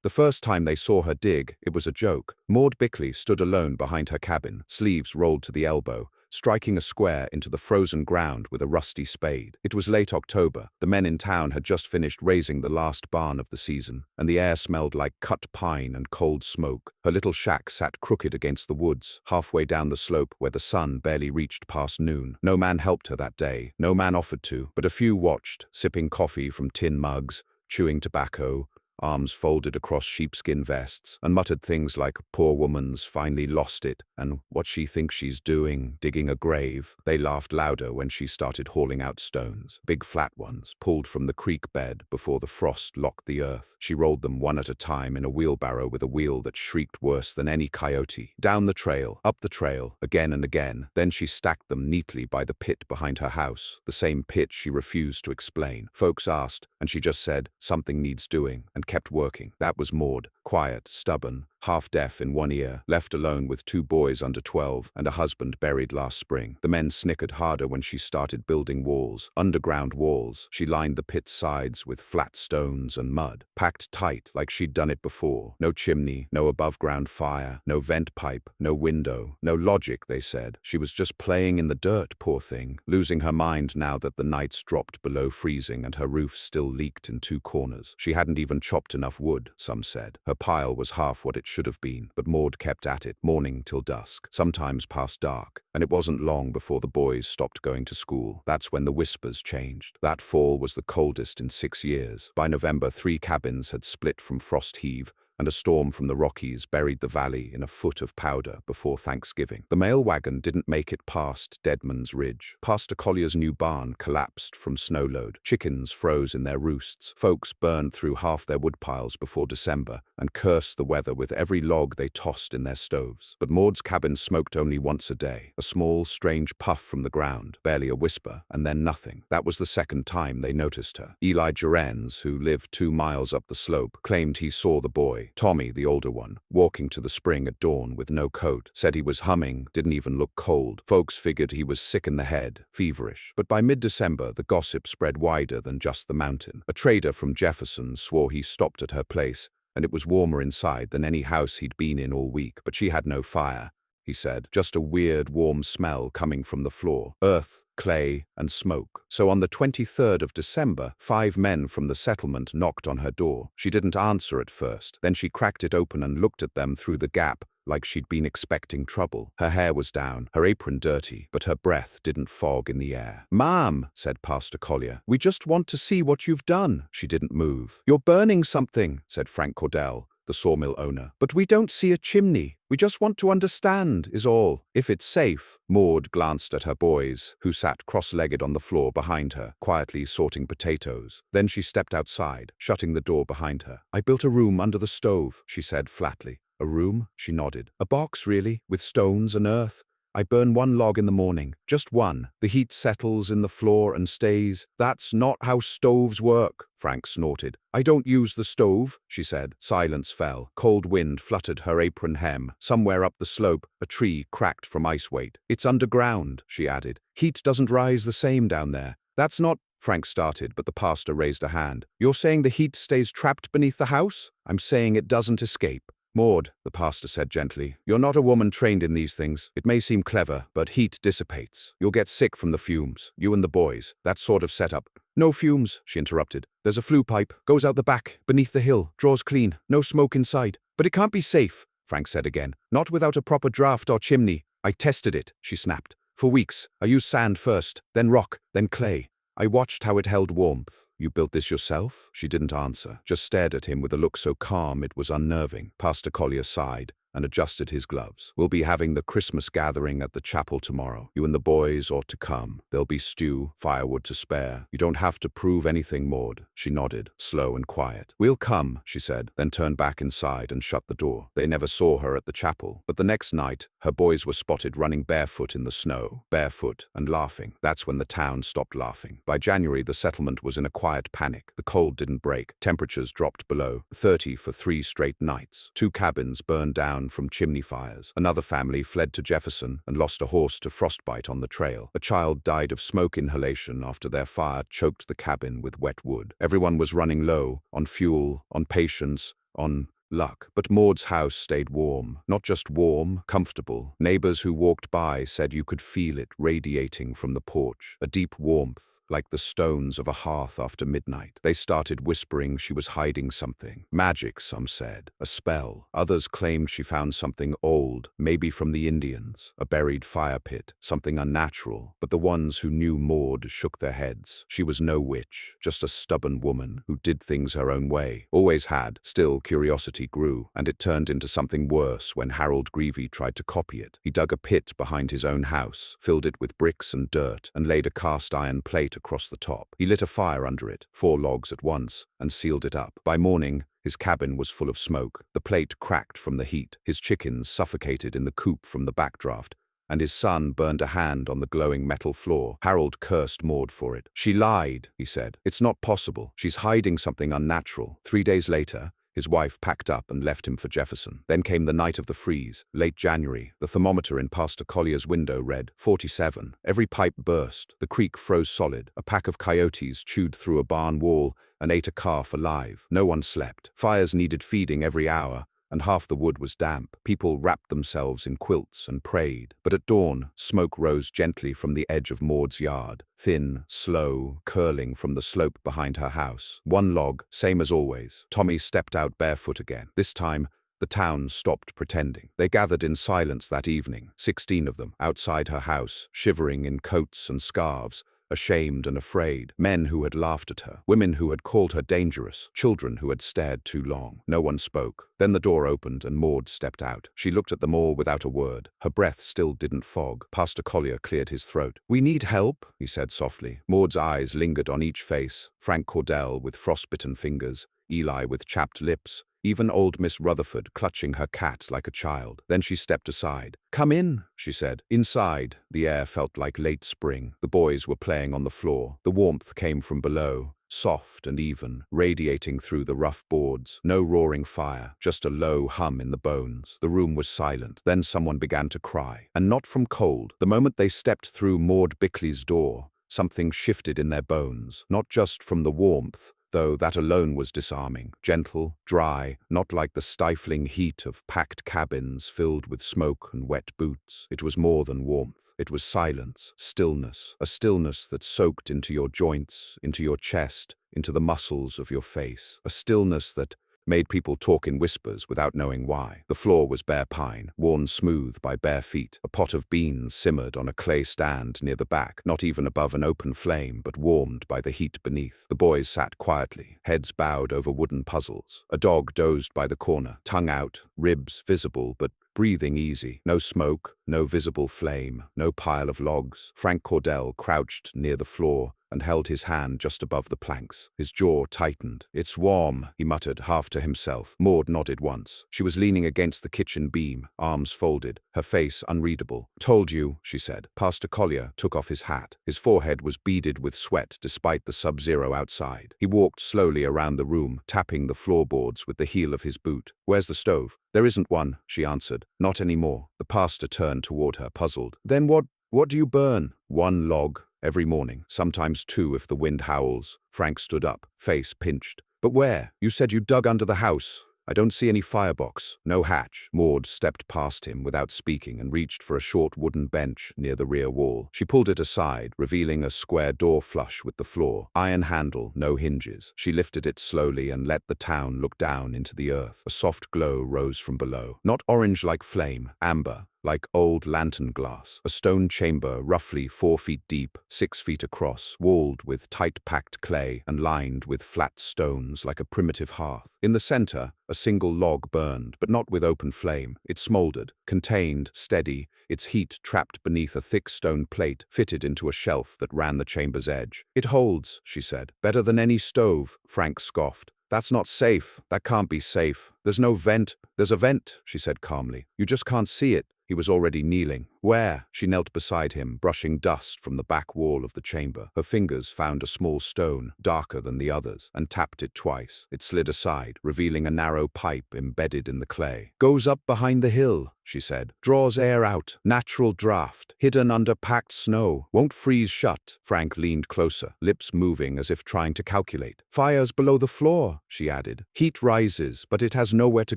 The first time they saw her dig, it was a joke. Maud Bickley stood alone behind her cabin, sleeves rolled to the elbow, striking a square into the frozen ground with a rusty spade. It was late October. The men in town had just finished raising the last barn of the season, and the air smelled like cut pine and cold smoke. Her little shack sat crooked against the woods, halfway down the slope where the sun barely reached past noon. No man helped her that day. No man offered to, but a few watched, sipping coffee from tin mugs, chewing tobacco, arms folded across sheepskin vests, and muttered things like, "Poor woman's finally lost it," and "What she thinks she's doing, digging a grave." They laughed louder when she started hauling out stones, big flat ones, pulled from the creek bed before the frost locked the earth. She rolled them one at a time in a wheelbarrow with a wheel that shrieked worse than any coyote. Down the trail, up the trail, again and again. Then she stacked them neatly by the pit behind her house, the same pit she refused to explain. Folks asked, and she just said, "Something needs doing," and kept working. That was Maud, quiet, stubborn, half-deaf in one ear, left alone with 2 boys under 12 and a husband buried last spring. The men snickered harder when she started building walls, underground walls. She lined the pit's sides with flat stones and mud, packed tight like she'd done it before. No chimney, no above-ground fire, no vent pipe, no window, no logic, they said. She was just playing in the dirt, poor thing, losing her mind now that the nights dropped below freezing and her roof still leaked in 2 corners. She hadn't even chopped enough wood, some said. Her pile was half what it should have been, but Maud kept at it, morning till dusk, sometimes past dark, and it wasn't long before the boys stopped going to school. That's when the whispers changed. That fall was the coldest in 6 years. By November, 3 cabins had split from frost heave, and a storm from the Rockies buried the valley in a foot of powder before Thanksgiving. The mail wagon didn't make it past Deadman's Ridge. Pastor Collier's new barn collapsed from snow load. Chickens froze in their roosts. Folks burned through half their woodpiles before December and cursed the weather with every log they tossed in their stoves. But Maud's cabin smoked only once a day. A small, strange puff from the ground, barely a whisper, and then nothing. That was the second time they noticed her. Eli Gerenz, who lived 2 miles up the slope, claimed he saw the boy, Tommy, the older one, walking to the spring at dawn with no coat. Said he was humming, didn't even look cold. Folks figured he was sick in the head, feverish. But by mid-December, the gossip spread wider than just the mountain. A trader from Jefferson swore he stopped at her place, and it was warmer inside than any house he'd been in all week. But she had no fire, he said, just a weird, warm smell coming from the floor. Earth, clay, and smoke. So on the 23rd of December, 5 men from the settlement knocked on her door. She didn't answer at first. Then she cracked it open and looked at them through the gap, like she'd been expecting trouble. Her hair was down, her apron dirty, but her breath didn't fog in the air. "Ma'am," said Pastor Collier, "we just want to see what you've done." She didn't move. "You're burning something," said Frank Cordell, the sawmill owner. "But we don't see a chimney. We just want to understand, is all. If it's safe." Maud glanced at her boys, who sat cross-legged on the floor behind her, quietly sorting potatoes. Then she stepped outside, shutting the door behind her. "I built a room under the stove," she said flatly. "A room?" She nodded. "A box, really, with stones and earth. I burn 1 log in the morning, just 1. The heat settles in the floor and stays." "That's not how stoves work," Frank snorted. "I don't use the stove," she said. Silence fell. Cold wind fluttered her apron hem. Somewhere up the slope, a tree cracked from ice weight. "It's underground," she added. "Heat doesn't rise the same down there." "That's not—" Frank started, but the pastor raised a hand. "You're saying the heat stays trapped beneath the house?" "I'm saying it doesn't escape." "Maud," the pastor said gently, "you're not a woman trained in these things. It may seem clever, but heat dissipates. You'll get sick from the fumes, you and the boys, that sort of setup." "No fumes," she interrupted. "There's a flue pipe, goes out the back, beneath the hill, draws clean, no smoke inside. But it can't be safe," Frank said again. "Not without a proper draft or chimney." "I tested it," she snapped. "For weeks. I used sand first, then rock, then clay. I watched how it held warmth." "You built this yourself?" She didn't answer, just stared at him with a look so calm it was unnerving. Pastor Collier sighed and adjusted his gloves. "We'll be having the Christmas gathering at the chapel tomorrow. You and the boys ought to come. There'll be stew, firewood to spare. You don't have to prove anything, Maud." She nodded, slow and quiet. "We'll come," she said, then turned back inside and shut the door. They never saw her at the chapel, but the next night, her boys were spotted running barefoot in the snow, barefoot and laughing. That's when the town stopped laughing. By January, the settlement was in a quiet panic. The cold didn't break. Temperatures dropped below 30 for 3 straight nights. 2 cabins burned down from chimney fires. Another family fled to Jefferson and lost a horse to frostbite on the trail. A child died of smoke inhalation after their fire choked the cabin with wet wood. Everyone was running low, on fuel, on patience, on luck. But Maud's house stayed warm. Not just warm, comfortable. Neighbors who walked by said you could feel it radiating from the porch, a deep warmth, like the stones of a hearth after midnight. They started whispering she was hiding something. Magic, some said. A spell. Others claimed she found something old, maybe from the Indians. A buried fire pit. Something unnatural. But the ones who knew Maud shook their heads. She was no witch, just a stubborn woman who did things her own way. Always had. Still, curiosity grew, and it turned into something worse when Harold Greevey tried to copy it. He dug a pit behind his own house, filled it with bricks and dirt, and laid a cast iron plate across the top. He lit a fire under it, 4 logs at once, and sealed it up. By morning, his cabin was full of smoke. The plate cracked from the heat. His chickens suffocated in the coop from the backdraft, and his son burned a hand on the glowing metal floor. Harold cursed Maud for it. She lied, he said. It's not possible. She's hiding something unnatural. 3 days later, his wife packed up and left him for Jefferson. Then came the night of the freeze, late January. The thermometer in Pastor Collier's window read 47. Every pipe burst. The creek froze solid. A pack of coyotes chewed through a barn wall and ate a calf alive. No one slept. Fires needed feeding every hour, and half the wood was damp. People wrapped themselves in quilts and prayed. But at dawn, smoke rose gently from the edge of Maud's yard, thin, slow, curling from the slope behind her house. 1 log, same as always. Tommy stepped out barefoot again. This time, the town stopped pretending. They gathered in silence that evening, 16 of them, outside her house, shivering in coats and scarves, ashamed and afraid. Men who had laughed at her, women who had called her dangerous, children who had stared too long. No one spoke. Then the door opened and Maud stepped out. She looked at them all without a word. Her breath still didn't fog. Pastor Collier cleared his throat. "We need help," he said softly. Maud's eyes lingered on each face. Frank Cordell with frostbitten fingers, Eli with chapped lips, even old Miss Rutherford clutching her cat like a child. Then she stepped aside. "Come in," she said. Inside, the air felt like late spring. The boys were playing on the floor. The warmth came from below, soft and even, radiating through the rough boards. No roaring fire, just a low hum in the bones. The room was silent. Then someone began to cry. And not from cold. The moment they stepped through Maud Bickley's door, something shifted in their bones. Not just from the warmth, though that alone was disarming. Gentle, dry, not like the stifling heat of packed cabins filled with smoke and wet boots. It was more than warmth. It was silence, stillness, a stillness that soaked into your joints, into your chest, into the muscles of your face. A stillness that made people talk in whispers without knowing why. The floor was bare pine, worn smooth by bare feet. A pot of beans simmered on a clay stand near the back, not even above an open flame, but warmed by the heat beneath. The boys sat quietly, heads bowed over wooden puzzles. A dog dozed by the corner, tongue out, ribs visible but breathing easy. No smoke, no visible flame, no pile of logs. Frank Cordell crouched near the floor and held his hand just above the planks. His jaw tightened. "It's warm," he muttered, half to himself. Maud nodded once. She was leaning against the kitchen beam, arms folded, her face unreadable. "Told you," she said. Pastor Collier took off his hat. His forehead was beaded with sweat despite the sub-zero outside. He walked slowly around the room, tapping the floorboards with the heel of his boot. "Where's the stove?" "There isn't one," she answered. "Not anymore." The pastor turned toward her, puzzled. "Then what do you burn?" "1 log. Every morning, sometimes 2 if the wind howls." Frank stood up, face pinched. "But where? You said you dug under the house." "I don't see any firebox, no hatch." Maud stepped past him without speaking and reached for a short wooden bench near the rear wall. She pulled it aside, revealing a square door flush with the floor. Iron handle, no hinges. She lifted it slowly and let the town look down into the earth. A soft glow rose from below. Not orange like flame, amber, like old lantern glass. A stone chamber roughly 4 feet deep, 6 feet across, walled with tight-packed clay and lined with flat stones like a primitive hearth. In the center, a single log burned, but not with open flame. It smoldered, contained, steady, its heat trapped beneath a thick stone plate fitted into a shelf that ran the chamber's edge. "It holds," she said. "Better than any stove," Frank scoffed. "That's not safe. That can't be safe. There's no vent." "There's a vent," she said calmly. "You just can't see it." He was already kneeling, Where? She knelt beside him, brushing dust from the back wall of the chamber. Her fingers found a small stone, darker than the others, and tapped it twice. It slid aside, revealing a narrow pipe embedded in the clay. Goes up behind the hill, she said. Draws air out. Natural draft. Hidden under packed snow. Won't freeze shut. Frank leaned closer, lips moving as if trying to calculate. Fires below the floor, she added. Heat rises, but it has nowhere to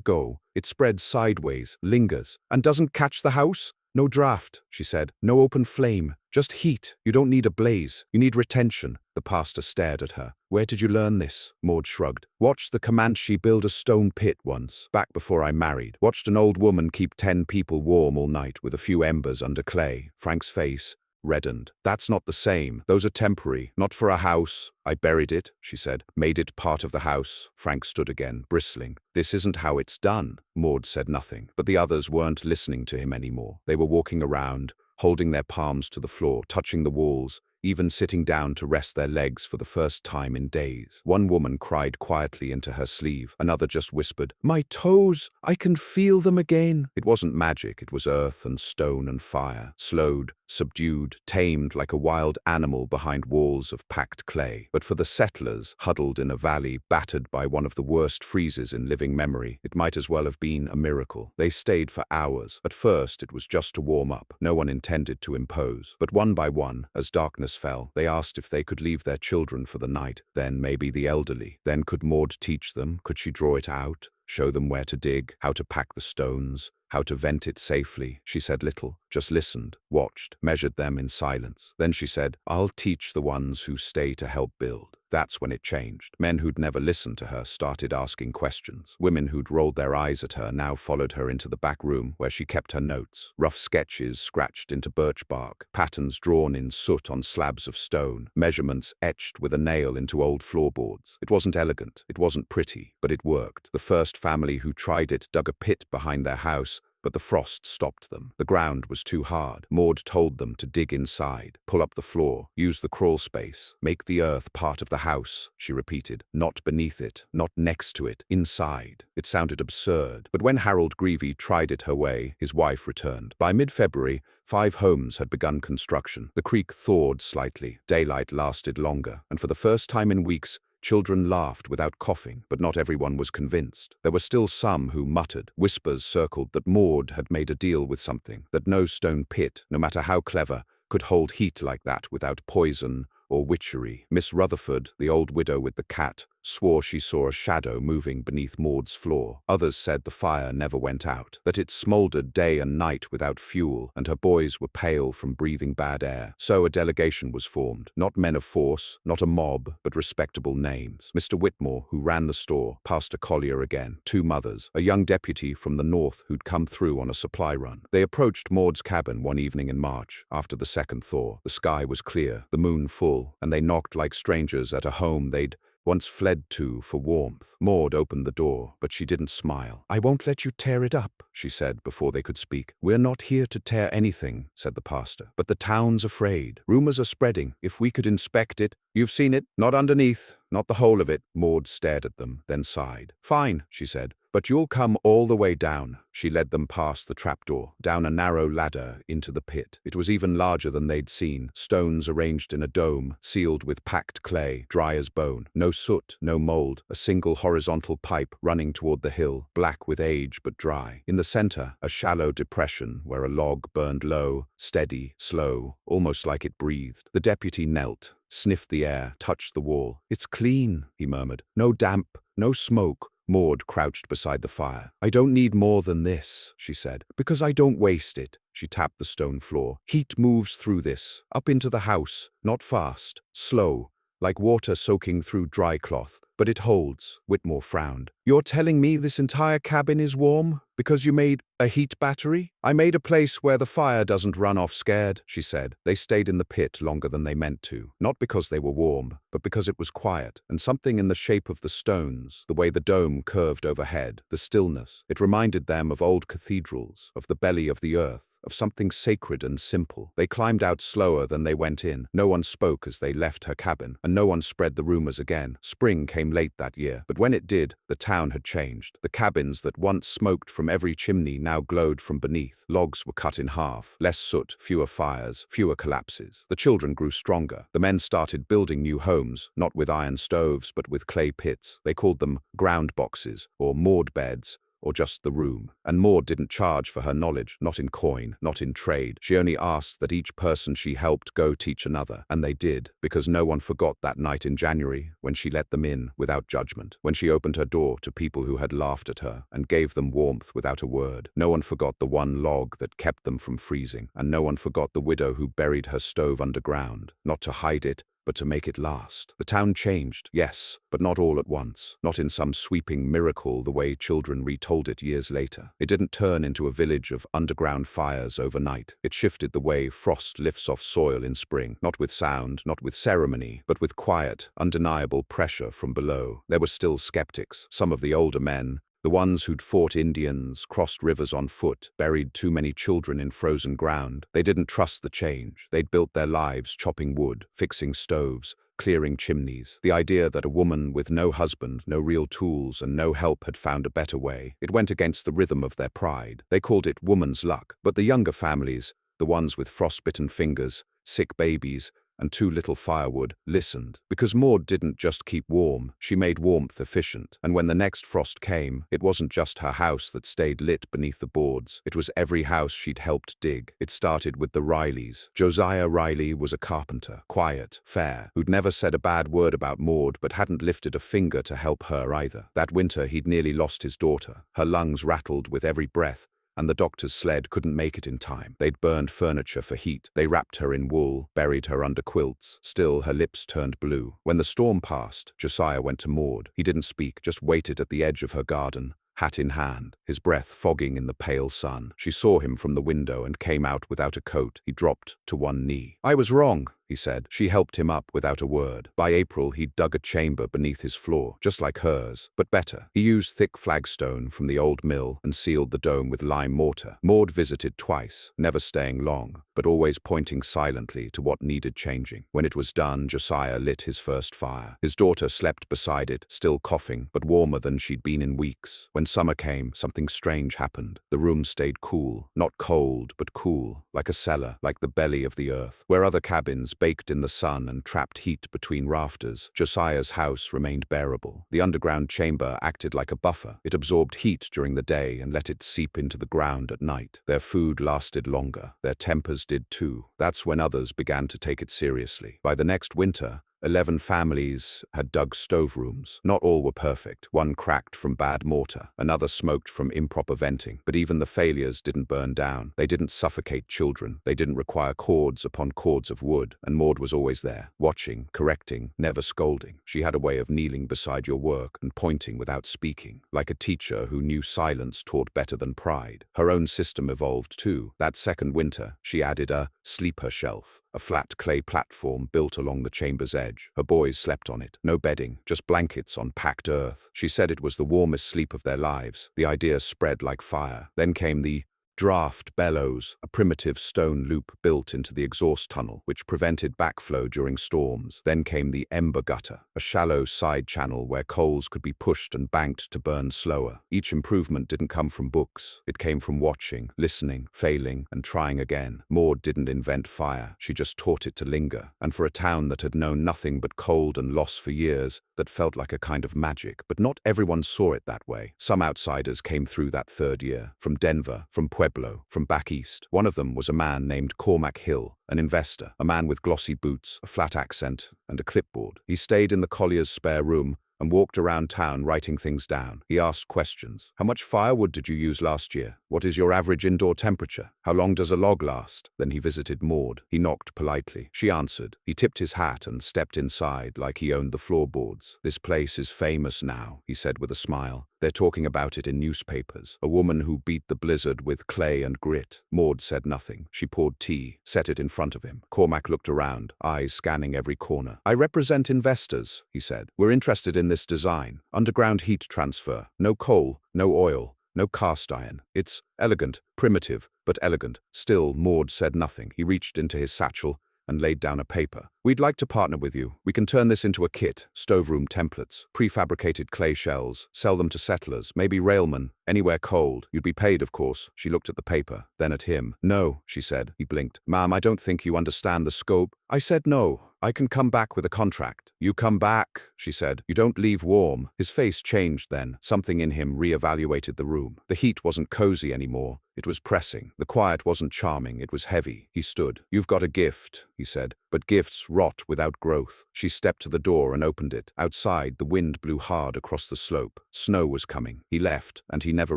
go. It spreads sideways, lingers, and doesn't catch the house? No draft, she said. No open flame. Just heat. You don't need a blaze. You need retention. The pastor stared at her. Where did you learn this? Maud shrugged. Watched the Comanche build a stone pit once, back before I married. Watched an old woman keep 10 people warm all night with a few embers under clay. Frank's face reddened. That's not the same. Those are temporary. Not for a house. I buried it, she said. Made it part of the house. Frank stood again, bristling. This isn't how it's done. Maud said nothing, but the others weren't listening to him anymore. They were walking around, holding their palms to the floor, touching the walls, even sitting down to rest their legs for the first time in days. One woman cried quietly into her sleeve. Another just whispered, "My toes! I can feel them again!" It wasn't magic, it was earth and stone and fire, slowed, subdued, tamed like a wild animal behind walls of packed clay. But for the settlers, huddled in a valley, battered by one of the worst freezes in living memory, it might as well have been a miracle. They stayed for hours. At first, it was just to warm up. No one intended to impose. But one by one, as darkness fell, they asked if they could leave their children for the night, then maybe the elderly. Then could Maud teach them? Could she draw it out? Show them where to dig, how to pack the stones, how to vent it safely? She said little, just listened, watched, measured them in silence. Then she said, I'll teach the ones who stay to help build. That's when it changed. Men who'd never listened to her started asking questions. Women who'd rolled their eyes at her now followed her into the back room where she kept her notes. Rough sketches scratched into birch bark, patterns drawn in soot on slabs of stone, measurements etched with a nail into old floorboards. It wasn't elegant, it wasn't pretty, but it worked. The first family who tried it dug a pit behind their house, but the frost stopped them. The ground was too hard. Maud told them to dig inside, pull up the floor, use the crawl space, make the earth part of the house, she repeated. Not beneath it, not next to it, inside. It sounded absurd, but when Harold Greevey tried it her way, his wife returned. By mid-February, 5 homes had begun construction. The creek thawed slightly, daylight lasted longer, and for the first time in weeks, children laughed without coughing, but not everyone was convinced. There were still some who muttered. Whispers circled that Maud had made a deal with something, that no stone pit, no matter how clever, could hold heat like that without poison or witchery. Miss Rutherford, the old widow with the cat, swore she saw a shadow moving beneath Maud's floor. Others said the fire never went out, that it smoldered day and night without fuel, and her boys were pale from breathing bad air. So a delegation was formed. Not men of force, not a mob, but respectable names. Mr. Whitmore, who ran the store, Pastor Collier again, 2 mothers, a young deputy from the north who'd come through on a supply run. They approached Maud's cabin one evening in March, after the second thaw. The sky was clear, the moon full, and they knocked like strangers at a home they'd once fled to for warmth. Maud opened the door, but she didn't smile. I won't let you tear it up, she said before they could speak. We're not here to tear anything, said the pastor. But the town's afraid. Rumors are spreading. If we could inspect it. You've seen it? Not underneath. Not the whole of it. Maud stared at them, then sighed. Fine, she said. But you'll come all the way down. She led them past the trapdoor, down a narrow ladder into the pit. It was even larger than they'd seen, stones arranged in a dome, sealed with packed clay, dry as bone. No soot, no mold, a single horizontal pipe running toward the hill, black with age but dry. In the center, a shallow depression where a log burned low, steady, slow, almost like it breathed. The deputy knelt, sniffed the air, touched the wall. It's clean, he murmured. No damp, no smoke. Maud crouched beside the fire. I don't need more than this, she said, because I don't waste it. She tapped the stone floor. Heat moves through this, up into the house, not fast, slow, like water soaking through dry cloth, but it holds. Whitmore frowned. You're telling me this entire cabin is warm because you made a heat battery? I made a place where the fire doesn't run off scared, she said. They stayed in the pit longer than they meant to, not because they were warm, but because it was quiet, and something in the shape of the stones, the way the dome curved overhead, the stillness, it reminded them of old cathedrals, of the belly of the earth. of something sacred and simple. They climbed out slower than they went in. No one spoke as they left her cabin, and no one spread the rumors again. Spring came late that year, but when it did, the town had changed. The cabins that once smoked from every chimney now glowed from beneath. Logs were cut in half. Less soot, fewer fires, fewer collapses. The children grew stronger. The men started building new homes, not with iron stoves, but with clay pits. They called them ground boxes, or moored beds, or just the room. And Maud didn't charge for her knowledge, not in coin, not in trade. She only asked that each person she helped go teach another. And they did, because no one forgot that night in January when she let them in without judgment, when she opened her door to people who had laughed at her and gave them warmth without a word. No one forgot the one log that kept them from freezing, and no one forgot the widow who buried her stove underground, not to hide it, but to make it last. The town changed, yes, but not all at once, not in some sweeping miracle the way children retold it years later. It didn't turn into a village of underground fires overnight. It shifted the way frost lifts off soil in spring, not with sound, not with ceremony, but with quiet, undeniable pressure from below. There were still skeptics, some of the older men, the ones who'd fought Indians, crossed rivers on foot, buried too many children in frozen ground. They didn't trust the change. They'd built their lives chopping wood, fixing stoves, clearing chimneys. The idea that a woman with no husband, no real tools, and no help had found a better way, it went against the rhythm of their pride. They called it woman's luck. But the younger families, the ones with frostbitten fingers, sick babies, and too little firewood, listened. Because Maud didn't just keep warm, she made warmth efficient. And when the next frost came, it wasn't just her house that stayed lit beneath the boards. It was every house she'd helped dig. It started with the Rileys. Josiah Riley was a carpenter, quiet, fair, who'd never said a bad word about Maud but hadn't lifted a finger to help her either. That winter he'd nearly lost his daughter. Her lungs rattled with every breath, and the doctor's sled couldn't make it in time. They'd burned furniture for heat. They wrapped her in wool, buried her under quilts. Still, her lips turned blue. When the storm passed, Josiah went to Maud. He didn't speak, just waited at the edge of her garden, hat in hand, his breath fogging in the pale sun. She saw him from the window and came out without a coat. He dropped to one knee. "I was wrong," he said. She helped him up without a word. By April, he'd dug a chamber beneath his floor, just like hers, but better. He used thick flagstone from the old mill and sealed the dome with lime mortar. Maud visited twice, never staying long, but always pointing silently to what needed changing. When it was done, Josiah lit his first fire. His daughter slept beside it, still coughing, but warmer than she'd been in weeks. When summer came, something strange happened. The room stayed cool, not cold, but cool, like a cellar, like the belly of the earth. Where other cabins baked in the sun and trapped heat between rafters, Josiah's house remained bearable. The underground chamber acted like a buffer. It absorbed heat during the day and let it seep into the ground at night. Their food lasted longer. Their tempers did too. That's when others began to take it seriously. By the next winter, 11 families had dug stove rooms. Not all were perfect. One cracked from bad mortar. Another smoked from improper venting. But even the failures didn't burn down. They didn't suffocate children. They didn't require cords upon cords of wood. And Maud was always there, watching, correcting, never scolding. She had a way of kneeling beside your work and pointing without speaking, like a teacher who knew silence taught better than pride. Her own system evolved too. That second winter, she added a sleeper shelf, a flat clay platform built along the chamber's edge. Her boys slept on it. No bedding, just blankets on packed earth. She said it was the warmest sleep of their lives. The idea spread like fire. Then came the draft bellows, a primitive stone loop built into the exhaust tunnel, which prevented backflow during storms. Then came the ember gutter, a shallow side channel where coals could be pushed and banked to burn slower. Each improvement didn't come from books. It came from watching, listening, failing, and trying again. Maud didn't invent fire. She just taught it to linger. And for a town that had known nothing but cold and loss for years, that felt like a kind of magic. But not everyone saw it that way. Some outsiders came through that third year, from Denver, from Pueblo, from back east. One of them was a man named Cormac Hill, an investor, a man with glossy boots, a flat accent, and a clipboard. He stayed in the collier's spare room and walked around town writing things down. He asked questions. How much firewood did you use last year? What is your average indoor temperature? How long does a log last? Then he visited Maud. He knocked politely. She answered. He tipped his hat and stepped inside like he owned the floorboards. This place is famous now, he said with a smile. They're talking about it in newspapers. A woman who beat the blizzard with clay and grit. Maud said nothing. She poured tea, set it in front of him. Cormac looked around, eyes scanning every corner. I represent investors, he said. We're interested in this design. Underground heat transfer. No coal, no oil. No cast iron. It's elegant, primitive, but elegant. Still, Maud said nothing. He reached into his satchel and laid down a paper. We'd like to partner with you. We can turn this into a kit, stoveroom templates, prefabricated clay shells, sell them to settlers, maybe railmen, anywhere cold. You'd be paid, of course. She looked at the paper, then at him. No, she said. He blinked. Ma'am, I don't think you understand the scope. I said no. I can come back with a contract. You come back, she said. You don't leave warm. His face changed then. Something in him re-evaluated the room. The heat wasn't cozy anymore. It was pressing. The quiet wasn't charming. It was heavy. He stood. You've got a gift, he said. But gifts rot without growth. She stepped to the door and opened it. Outside, the wind blew hard across the slope. Snow was coming. He left, and he never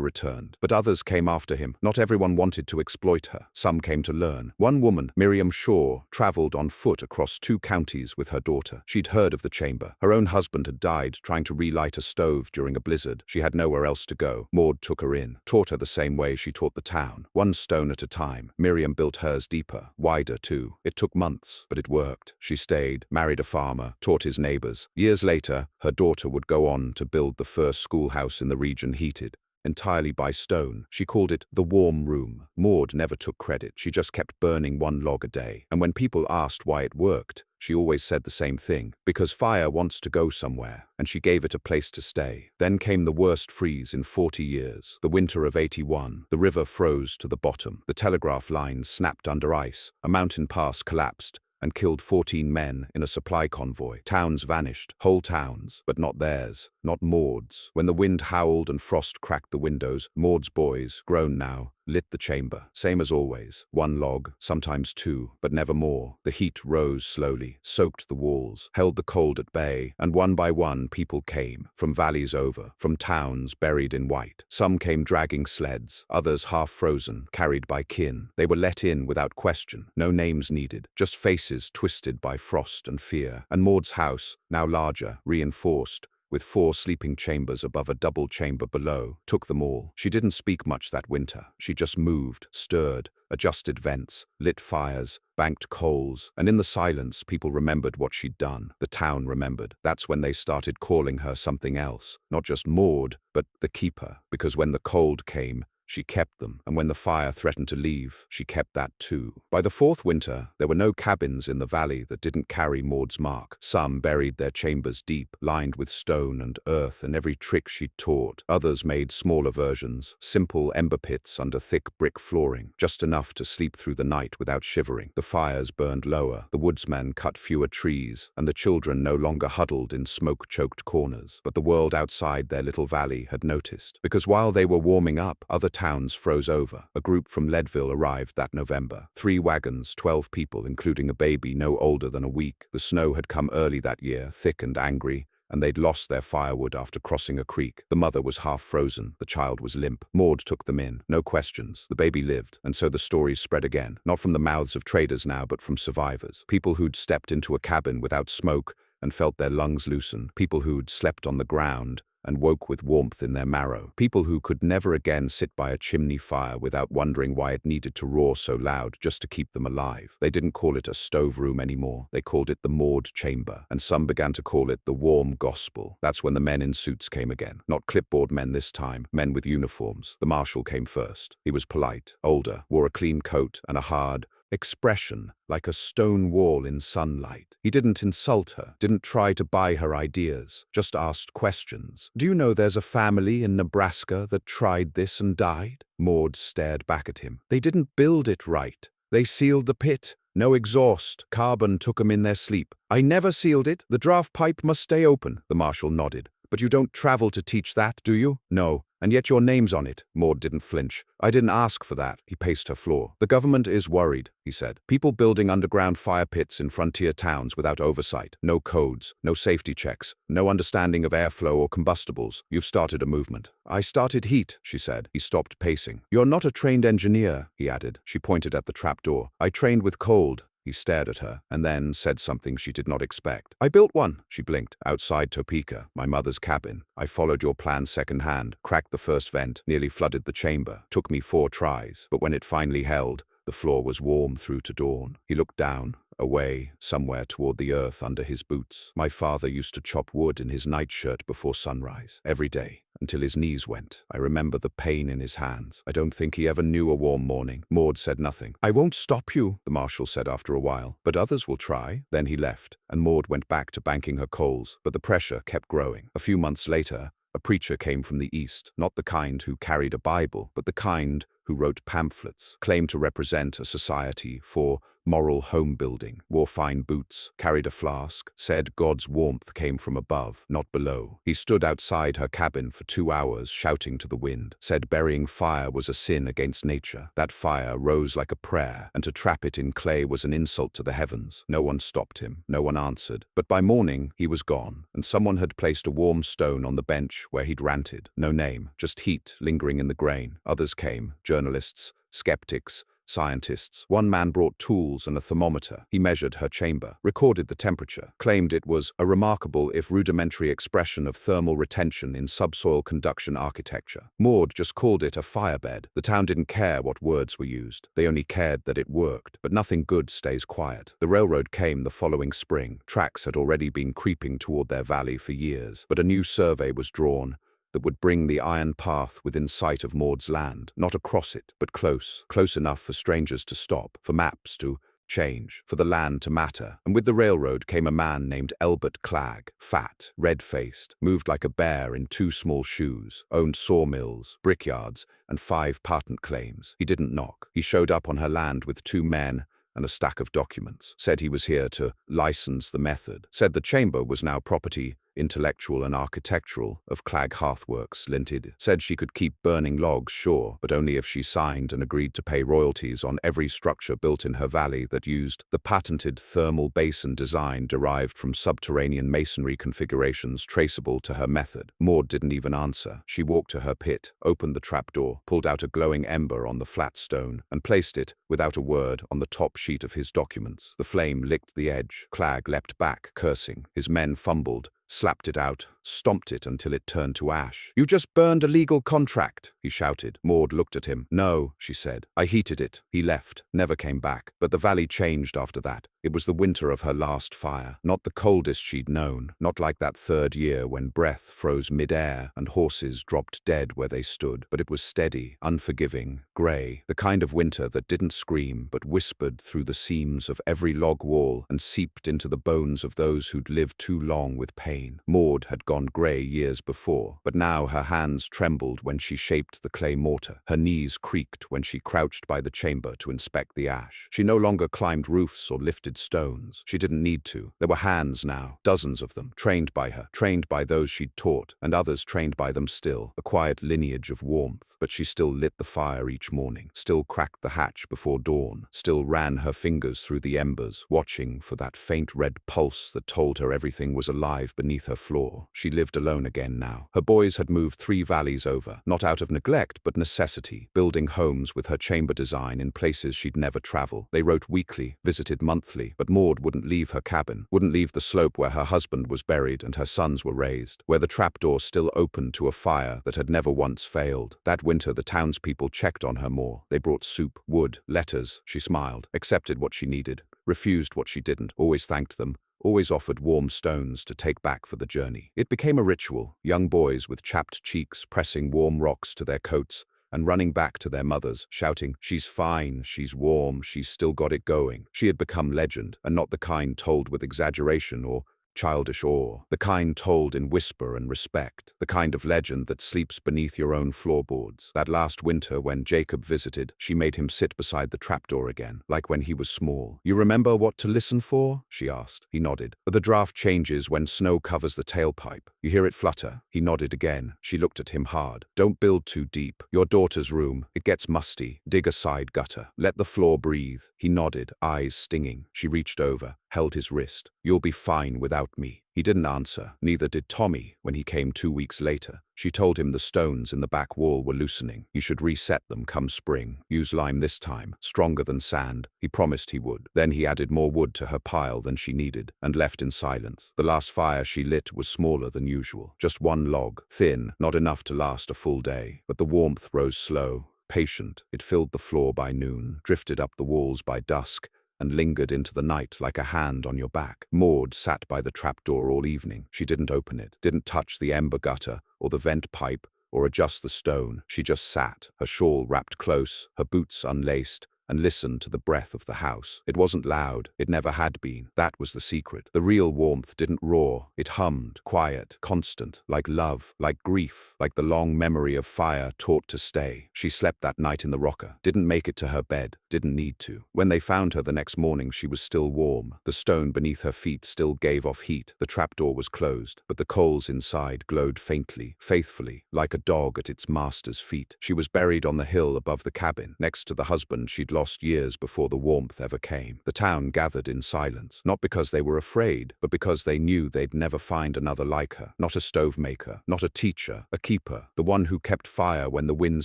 returned. But others came after him. Not everyone wanted to exploit her. Some came to learn. One woman, Miriam Shaw, traveled on foot across 2 counties with her daughter. She'd heard of the chamber. Her own husband had died trying to relight a stove during a blizzard. She had nowhere else to go. Maud took her in, taught her the same way she taught the town. 1 stone at a time. Miriam built hers deeper, wider too. It took months, but it worked. She stayed, married a farmer, taught his neighbors. Years later, her daughter would go on to build the first schoolhouse in the region heated entirely by stone. She called it the warm room. Maud never took credit. She just kept burning 1 log a day. And when people asked why it worked, she always said the same thing. Because fire wants to go somewhere, and she gave it a place to stay. Then came the worst freeze in 40 years. The winter of '81. The river froze to the bottom. The telegraph lines snapped under ice. A mountain pass collapsed and killed 14 men in a supply convoy. Towns vanished, whole towns, but not theirs, not Maud's. When the wind howled and frost cracked the windows, Maud's boys, grown now, lit the chamber. Same as always. 1 log, sometimes 2, but never more. The heat rose slowly, soaked the walls, held the cold at bay, and one by one people came, from valleys over, from towns buried in white. Some came dragging sleds, others half frozen, carried by kin. They were let in without question, no names needed, just faces twisted by frost and fear. And Maud's house, now larger, reinforced, with 4 sleeping chambers above a double chamber below, took them all. She didn't speak much that winter. She just moved, stirred, adjusted vents, lit fires, banked coals, and in the silence, people remembered what she'd done. The town remembered. That's when they started calling her something else. Not just Maud, but the Keeper, because when the cold came, she kept them, and when the fire threatened to leave, she kept that too. By the 4th winter, there were no cabins in the valley that didn't carry Maud's mark. Some buried their chambers deep, lined with stone and earth and every trick she'd taught. Others made smaller versions, simple ember pits under thick brick flooring, just enough to sleep through the night without shivering. The fires burned lower, the woodsmen cut fewer trees, and the children no longer huddled in smoke-choked corners. But the world outside their little valley had noticed, because while they were warming up, other towns froze over. A group from Leadville arrived that November. 3 wagons, 12 people, including a baby no older than a week. The snow had come early that year, thick and angry, and they'd lost their firewood after crossing a creek. The mother was half frozen, the child was limp. Maud took them in, no questions. The baby lived, and so the stories spread again, not from the mouths of traders now, but from survivors. People who'd stepped into a cabin without smoke and felt their lungs loosen. People who'd slept on the ground and woke with warmth in their marrow. People who could never again sit by a chimney fire without wondering why it needed to roar so loud just to keep them alive. They didn't call it a stove room anymore. They called it the Maud Chamber, and some began to call it the Warm Gospel. That's when the men in suits came again. Not clipboard men this time, men with uniforms. The marshal came first. He was polite, older, wore a clean coat and a hard expression like a stone wall in sunlight. He didn't insult her, didn't try to buy her ideas, just asked questions. Do you know there's a family in Nebraska that tried this and died? Maud stared back at him. They didn't build it right. They sealed the pit. No exhaust. Carbon took 'em in their sleep. I never sealed it. The draft pipe must stay open. The marshal nodded. But you don't travel to teach that, do you? No. And yet your name's on it. Maud didn't flinch. I didn't ask for that. He paced her floor. The government is worried, he said. People building underground fire pits in frontier towns without oversight. No codes, no safety checks, no understanding of airflow or combustibles. You've started a movement. I started heat, she said. He stopped pacing. You're not a trained engineer, he added. She pointed at the trapdoor. I trained with cold. He stared at her, and then said something she did not expect. I built one, she blinked. Outside Topeka, my mother's cabin. I followed your plan secondhand, cracked the first vent, nearly flooded the chamber. Took me 4 tries, but when it finally held, the floor was warm through to dawn. He looked down, away, somewhere toward the earth under his boots. My father used to chop wood in his nightshirt before sunrise, every day. until his knees went. I remember the pain in his hands. I don't think he ever knew a warm morning. Maud said nothing. I won't stop you, the marshal said after a while, but others will try. Then he left, and Maud went back to banking her coals, but the pressure kept growing. A few months later, a preacher came from the East, not the kind who carried a Bible, but the kind who wrote pamphlets, claimed to represent a society for moral home building, wore fine boots, carried a flask, said God's warmth came from above, not below. He stood outside her cabin for 2 hours, shouting to the wind, said burying fire was a sin against nature. That fire rose like a prayer, and to trap it in clay was an insult to the heavens. No one stopped him, no one answered. But by morning, he was gone, and someone had placed a warm stone on the bench where he'd ranted. No name, just heat lingering in the grain. Others came, journalists, skeptics, scientists. One man brought tools and a thermometer. He measured her chamber, recorded the temperature, claimed it was a remarkable if rudimentary expression of thermal retention in subsoil conduction architecture. Maud just called it a firebed. The town didn't care what words were used. They only cared that it worked. But nothing good stays quiet. The railroad came the following spring. Tracks had already been creeping toward their valley for years, but a new survey was drawn that would bring the iron path within sight of Maud's land, not across it, but close enough for strangers to stop, for maps to change, for the land to matter. And with the railroad came a man named Elbert Clegg, fat, red-faced, moved like a bear in 2 small shoes, owned sawmills, brickyards, and 5 patent claims. He didn't knock. He showed up on her land with 2 men and a stack of documents, said he was here to license the method, said the chamber was now property, intellectual and architectural, of Clegg Hearthworks, Linted, said she could keep burning logs, sure, but only if she signed and agreed to pay royalties on every structure built in her valley that used the patented thermal basin design derived from subterranean masonry configurations traceable to her method. Maud didn't even answer. She walked to her pit, opened the trapdoor, pulled out a glowing ember on the flat stone, and placed it, without a word, on the top sheet of his documents. The flame licked the edge. Clegg leapt back, cursing. His men fumbled, slapped it out, stomped it until it turned to ash. You just burned a legal contract, he shouted. Maud looked at him. No, she said. I heated it. He left, never came back. But the valley changed after that. It was the winter of her last fire. Not the coldest she'd known. Not like that 3rd year when breath froze mid-air and horses dropped dead where they stood. But it was steady, unforgiving, grey. The kind of winter that didn't scream but whispered through the seams of every log wall and seeped into the bones of those who'd lived too long with pain. Maud had gone grey years before, but now her hands trembled when she shaped the clay mortar. Her knees creaked when she crouched by the chamber to inspect the ash. She no longer climbed roofs or lifted stones. She didn't need to. There were hands now, dozens of them, trained by her, trained by those she'd taught, and others trained by them still, a quiet lineage of warmth. But she still lit the fire each morning, still cracked the hatch before dawn, still ran her fingers through the embers, watching for that faint red pulse that told her everything was alive beneath her floor. She lived alone again now. Her boys had moved 3 valleys over, not out of neglect but necessity, building homes with her chamber design in places she'd never travel. They wrote weekly, visited monthly, but Maud wouldn't leave her cabin, wouldn't leave the slope where her husband was buried and her sons were raised, where the trapdoor still opened to a fire that had never once failed. That winter the townspeople checked on her more. They brought soup, wood, letters. She smiled, accepted what she needed, refused what she didn't, always thanked them, always offered warm stones to take back for the journey. It became a ritual, young boys with chapped cheeks pressing warm rocks to their coats and running back to their mothers, shouting, "She's fine, she's warm, she's still got it going." She had become legend, and not the kind told with exaggeration or childish awe, the kind told in whisper and respect, the kind of legend that sleeps beneath your own floorboards. That last winter when Jacob visited, she made him sit beside the trapdoor again, like when he was small. "You remember what to listen for?" she asked. He nodded. "The draft changes when snow covers the tailpipe. You hear it flutter." He nodded again. She looked at him hard. "Don't build too deep. Your daughter's room. It gets musty. Dig a side gutter. Let the floor breathe." He nodded, eyes stinging. She reached over, held his wrist. "You'll be fine without me." He didn't answer. Neither did Tommy when he came 2 weeks later. She told him the stones in the back wall were loosening. He should reset them come spring. Use lime this time, stronger than sand. He promised he would. Then he added more wood to her pile than she needed, and left in silence. The last fire she lit was smaller than usual. Just 1 log, thin, not enough to last a full day. But the warmth rose slow, patient. It filled the floor by noon, drifted up the walls by dusk, and lingered into the night like a hand on your back. Maud sat by the trapdoor all evening. She didn't open it, didn't touch the ember gutter or the vent pipe, or adjust the stone. She just sat, her shawl wrapped close, her boots unlaced, and listened to the breath of the house. It wasn't loud, it never had been. That was the secret. The real warmth didn't roar, it hummed, quiet, constant, like love, like grief, like the long memory of fire taught to stay. She slept that night in the rocker, didn't make it to her bed, didn't need to. When they found her the next morning, she was still warm. The stone beneath her feet still gave off heat. The trapdoor was closed, but the coals inside glowed faintly, faithfully, like a dog at its master's feet. She was buried on the hill above the cabin, next to the husband she'd lost years before the warmth ever came. The town gathered in silence, not because they were afraid, but because they knew they'd never find another like her. Not a stove maker, not a teacher, a keeper, the one who kept fire when the wind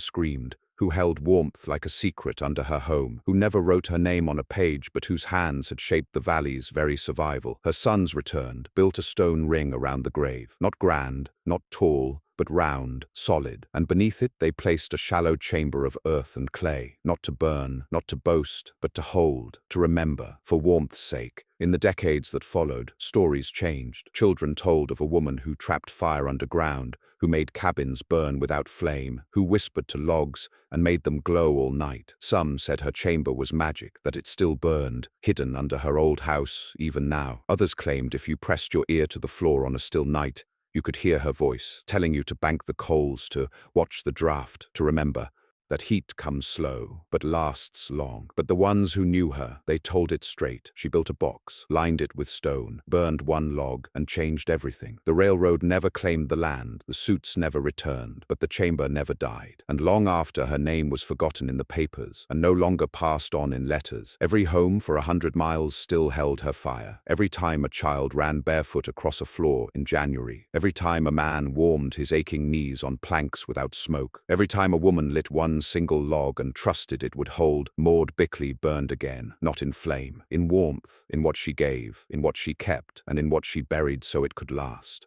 screamed, who held warmth like a secret under her home, who never wrote her name on a page but whose hands had shaped the valley's very survival. Her sons returned, built a stone ring around the grave. Not grand, not tall, but round, solid, and beneath it they placed a shallow chamber of earth and clay, not to burn, not to boast, but to hold, to remember, for warmth's sake. In the decades that followed, stories changed. Children told of a woman who trapped fire underground, who made cabins burn without flame, who whispered to logs and made them glow all night. Some said her chamber was magic, that it still burned, hidden under her old house, even now. Others claimed if you pressed your ear to the floor on a still night, you could hear her voice, telling you to bank the coals, to watch the draft, to remember that heat comes slow, but lasts long. But the ones who knew her, they told it straight. She built a box, lined it with stone, burned one log, and changed everything. The railroad never claimed the land, the suits never returned, but the chamber never died. And long after her name was forgotten in the papers, and no longer passed on in letters, every home for 100 miles still held her fire. Every time a child ran barefoot across a floor in January, every time a man warmed his aching knees on planks without smoke, every time a woman lit one single log and trusted it would hold, Maud Bickley burned again, not in flame, in warmth, in what she gave, in what she kept, and in what she buried so it could last.